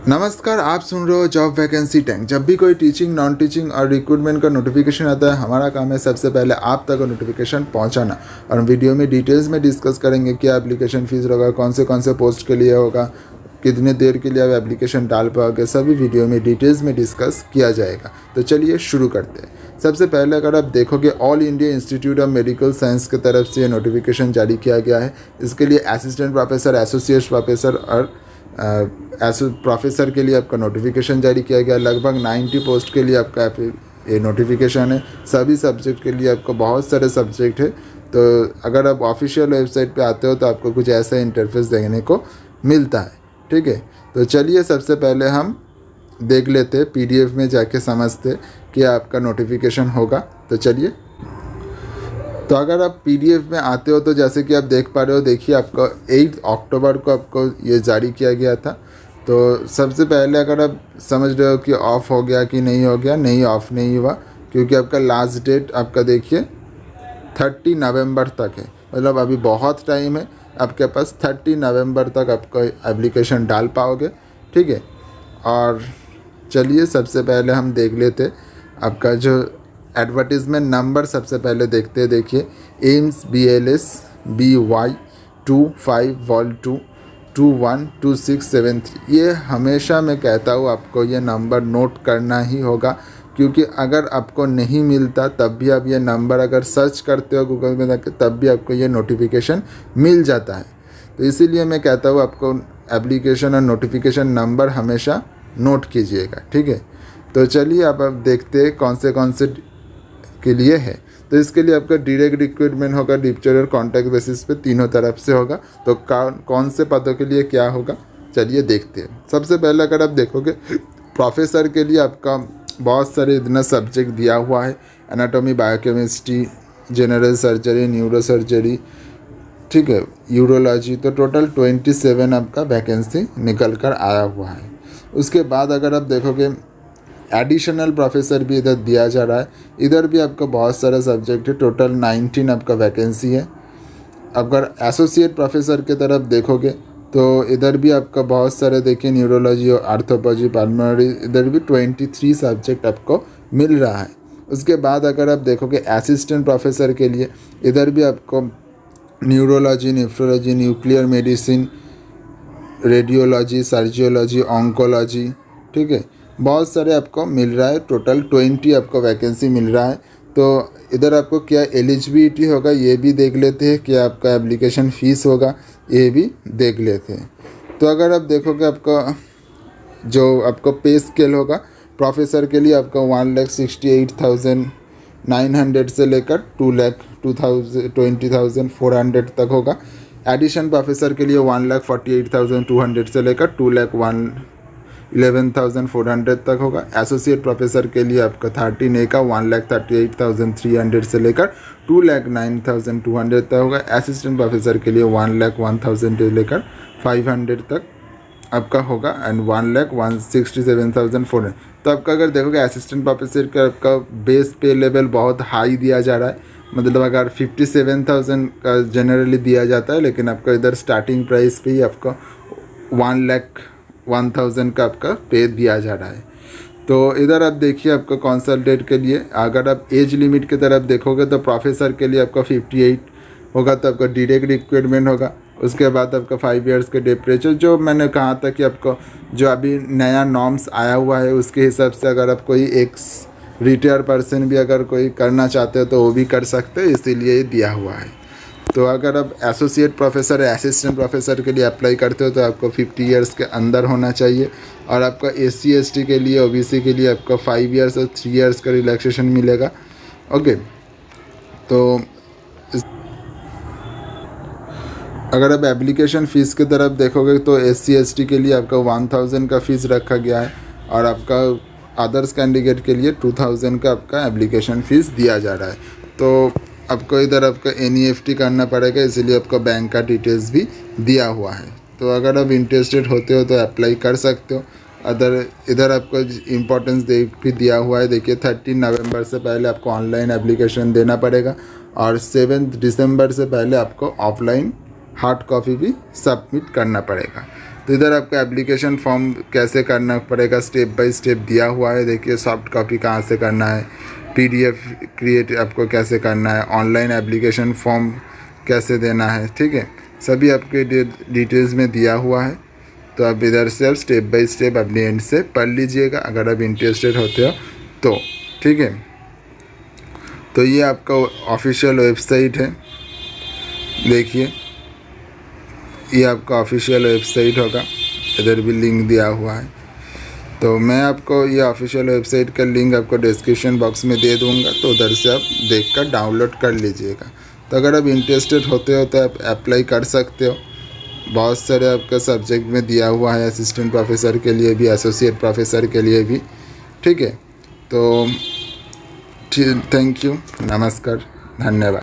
नमस्कार, आप सुन रहे हो जॉब वैकेंसी टैंक। जब भी कोई टीचिंग, नॉन टीचिंग और रिक्रूटमेंट का नोटिफिकेशन आता है, हमारा काम है सबसे पहले आप तक नोटिफिकेशन पहुंचाना। और वीडियो में डिटेल्स में डिस्कस करेंगे क्या एप्लीकेशन फीस होगा, कौन से पोस्ट के लिए होगा, कितने देर के लिए आप एप्लीकेशन डाल पाओगे, सभी वीडियो में डिटेल्स में डिस्कस किया जाएगा। तो चलिए शुरू करते हैं। सबसे पहले अगर आप देखोगे, all India institute of medical science की तरफ से ये नोटिफिकेशन जारी किया गया है। इसके लिए असिस्टेंट प्रोफेसर, एसोसिएट प्रोफेसर और प्रोफेसर के लिए आपका नोटिफिकेशन जारी किया गया। लगभग 90 पोस्ट के लिए आपका ये नोटिफिकेशन है। सभी सब्जेक्ट के लिए आपको बहुत सारे सब्जेक्ट है। तो अगर आप ऑफिशियल वेबसाइट पे आते हो तो आपको कुछ ऐसा इंटरफेस देखने को मिलता है। ठीक है, तो चलिए सबसे पहले हम देख लेते, PDF में जाके समझते कि आपका नोटिफिकेशन होगा। तो चलिए, तो अगर आप PDF में आते हो तो जैसे कि आप देख पा रहे हो, देखिए आपका 8 अक्टूबर को आपको ये जारी किया गया था। तो सबसे पहले अगर आप समझ रहे हो कि ऑफ़ हो गया कि नहीं हो गया, नहीं, ऑफ़ नहीं हुआ, क्योंकि आपका लास्ट डेट आपका देखिए 30 नवंबर तक है। मतलब अभी बहुत टाइम है आपके पास, 30 नवंबर तक आपका एप्लीकेशन डाल पाओगे। ठीक है, और चलिए सबसे पहले हम देख लेते आपका जो एडवर्टीज़मेंट नंबर सबसे पहले देखते हैं। देखिए, एम्स BLS BY 25 Vol 2 212673। ये हमेशा मैं कहता हूँ आपको ये नंबर नोट करना ही होगा, क्योंकि अगर आपको नहीं मिलता तब भी आप ये नंबर अगर सर्च करते हो गूगल में जाकर, तब भी आपको ये नोटिफिकेशन मिल जाता है। तो इसीलिए मैं कहता हूँ आपको एप्लीकेशन और नोटिफिकेशन नंबर हमेशा नोट कीजिएगा। ठीक है, तो चलिए अब आप देखते हैं कौन से के लिए है। तो इसके लिए आपका डायरेक्ट रिक्रूटमेंट होगा, डिप्चर और कॉन्टैक्ट बेसिस पे, तीनों तरफ से होगा। तो कौन से पदों के लिए क्या होगा, चलिए देखते हैं। सबसे पहले अगर आप देखोगे, प्रोफेसर के लिए आपका बहुत सारे इतना सब्जेक्ट दिया हुआ है। Anatomy, biochemistry, general surgery, neuro surgery, ठीक है, यूरोलॉजी। तो टोटल 27 आपका वैकेंसी निकल कर आया हुआ है। उसके बाद अगर आप देखोगे, एडिशनल प्रोफेसर भी इधर दिया जा रहा है। इधर भी आपका बहुत सारा सब्जेक्ट है, टोटल 19 आपका वैकेंसी है। अगर एसोसिएट प्रोफेसर की तरफ देखोगे तो इधर भी आपका बहुत सारे, देखिए, न्यूरोलॉजी और आर्थोपैथी, पल्मोनरी, इधर भी 23 सब्जेक्ट आपको मिल रहा है। उसके बाद अगर आप देखोगे असिस्टेंट प्रोफेसर के लिए, इधर भी आपको neurology, nephrology, nuclear medicine, radiology, surgiology, oncology, ठीक है, बहुत सारे आपको मिल रहा है। टोटल 20 आपको वैकेंसी मिल रहा है। तो इधर आपको क्या एलिजिबिलिटी होगा ये भी देख लेते हैं, क्या आपका एप्लीकेशन फ़ीस होगा ये भी देख लेते हैं। तो अगर आप देखोगे, आपका जो आपको पे स्केल होगा प्रोफेसर के लिए, आपका 1,68,900 से लेकर 2,20,400 तक होगा। एडिशन प्रोफेसर के लिए 1,48,200 से लेकर 2,11,400 तक होगा। एसोसिएट प्रोफेसर के लिए आपका 13A का 1,38,300 से लेकर 2,09,200 तक होगा। असिस्टेंट प्रोफेसर के लिए 1,01,000 से लेकर 500 तक आपका होगा, एंड 1,67,400। तो आपका अगर देखोगे असिस्टेंट प्रोफेसर का आपका बेस पे लेवल बहुत हाई दिया जा रहा है। मतलब अगर 57,000 का जनरली दिया जाता है, लेकिन आपका इधर स्टार्टिंग प्राइस पे ही आपको 1,01,000 का आपका पे दिया जा रहा है। तो इधर आप देखिए, आपका कंसल्टेंट के लिए अगर आप एज लिमिट की तरफ देखोगे तो प्रोफेसर के लिए आपका 58 होगा, तो आपका डायरेक्ट रिक्रूटमेंट होगा। उसके बाद आपका 5 इयर्स के टेम्परेचर, जो मैंने कहा था कि आपको जो अभी नया नॉर्म्स आया हुआ है उसके हिसाब से अगर आप कोई एक रिटायर पर्सन भी अगर कोई करना चाहते हो तो वो भी कर सकते हो, इसीलिए दिया हुआ है। तो अगर आप एसोसिएट प्रोफेसर या असिस्टेंट प्रोफेसर के लिए अप्लाई करते हो तो आपको 50 इयर्स के अंदर होना चाहिए। और आपका SC ST के लिए, OBC के लिए आपका 5 इयर्स और 3 इयर्स का रिलैक्सेशन मिलेगा। ओके, तो अगर आप एप्लीकेशन फ़ीस की तरफ देखोगे तो SC ST के लिए आपका 1,000 का फ़ीस रखा गया है, और आपका अदर्स कैंडिडेट के लिए 2,000 का आपका एप्लीकेशन फ़ीस दिया जा रहा है। तो आपको इधर आपका NEFT करना पड़ेगा, इसीलिए आपको बैंक का डिटेल्स भी दिया हुआ है। तो अगर आप इंटरेस्टेड होते हो तो अप्लाई कर सकते हो। इधर आपको इम्पोर्टेंस भी दिया हुआ है। देखिए, 13 नवंबर से पहले आपको ऑनलाइन एप्लीकेशन देना पड़ेगा, और 7 दिसंबर से पहले आपको ऑफलाइन हार्ड कॉपी भी सबमिट करना पड़ेगा। तो इधर आपका एप्लीकेशन फॉर्म कैसे करना पड़ेगा स्टेप बाय स्टेप दिया हुआ है। देखिए सॉफ्ट कॉपी कहाँ से करना है, PDF क्रिएट आपको कैसे करना है, ऑनलाइन एप्लीकेशन फॉर्म कैसे देना है, ठीक है, सभी आपके डिटेल्स में दिया हुआ है। तो आप इधर से आप स्टेप बाय स्टेप अपने एंड से पढ़ लीजिएगा अगर आप इंटरेस्टेड होते हो तो, ठीक है। तो ये आपका ऑफिशियल वेबसाइट है, देखिए ये आपका ऑफिशियल वेबसाइट होगा, इधर भी लिंक दिया हुआ है। तो मैं आपको ये ऑफिशियल वेबसाइट का लिंक आपको डिस्क्रिप्शन बॉक्स में दे दूंगा, तो उधर से आप देखकर डाउनलोड कर लीजिएगा। तो अगर आप इंटरेस्टेड होते हो तो आप अप्लाई कर सकते हो। बहुत सारे आपका सब्जेक्ट में दिया हुआ है, असिस्टेंट प्रोफेसर के लिए भी, एसोसिएट प्रोफेसर के लिए भी, ठीक है। तो थैंक यू, नमस्कार, धन्यवाद।